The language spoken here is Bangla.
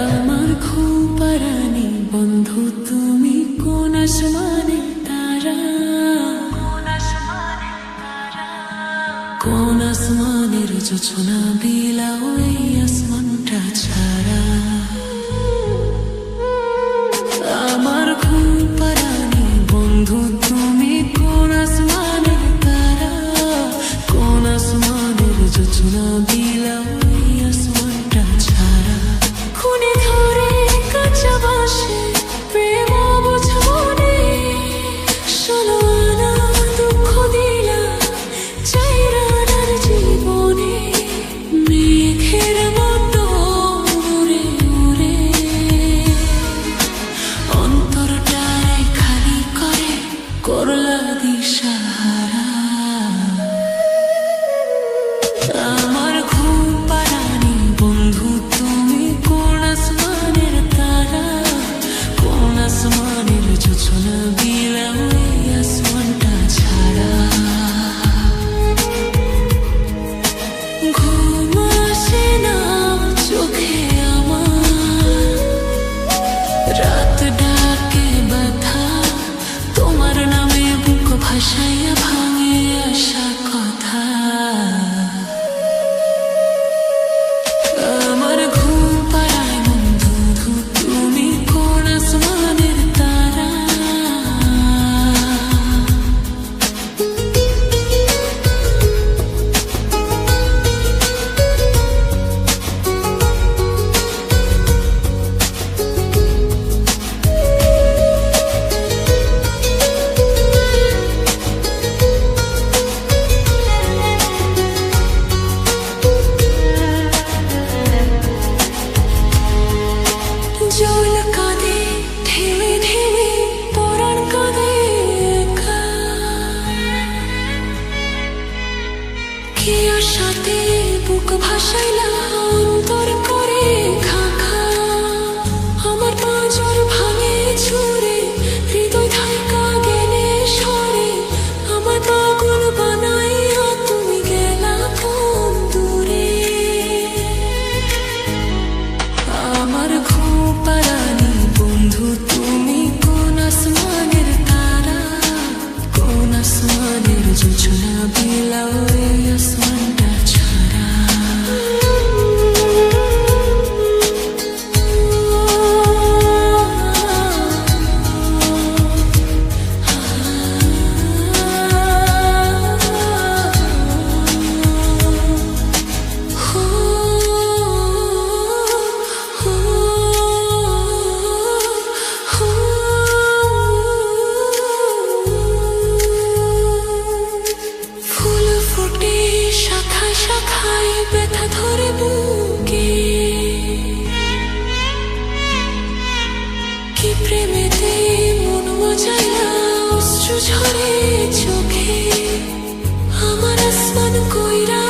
আমার খোপারানি বন্ধু তুমি কোন আসমানে তারা, কোন আসমানের যোছনা বিলাও এই আসমানটা ছাড়া। আমার খোপারানি বন্ধু তুমি কোন আসমানে তারা, কোন আসমানের যোছনা বিলাও এই আসমানটা ছাড়া। খুনে ধরে কাঁচা বাসে প্রেম বুঝবনে, ষোলো আনা দুঃখ দিলা চাইরানার জীবনে। মেঘের মতো উড়ে উড়ে অন্তরটারে খালি করে করলা দিশাহারা। আমার ঘুম পাড়ানি বন্ধু তুমি কোন আসমানের তারা, কোন আসমানের যোছনা বিলাও এই আসমানটা ছাড়া। ঘুম আসে না চোখে আমার, রাত ডাকে ব্যথা তোমার নামে বুক ভাসাইয়া ভাঙে আসা কথা। আমার ঘুম পাড়ায় বন্ধু তুমি কোন আসমানের তারা। জল কাঁদে ঢেউে ঢেউে পরাণ কাঁদে একা, কি আশাতে বুক ভাসাইলা অন্তর করে খা খা। আমার পাঁজর ভাঙে ছুঁড়ে হৃদয় থাইকা গেলে সরে, আমার পাগল বানাইয়া তুমি গেলা কোন দূরে। আমার খোপারানি বন্ধু তুমি কোন আসমানের তারা, কোন আসমানের যোছনা বিলাও এই আসমানটা ছাড়া। ফুল ফুটে শাখায় শাখায় ব্যথা ধরে বুকে, কি প্রেমেতে মন মজাইলা অশ্রু ঝরে চোখে। আমার আসমান কইরা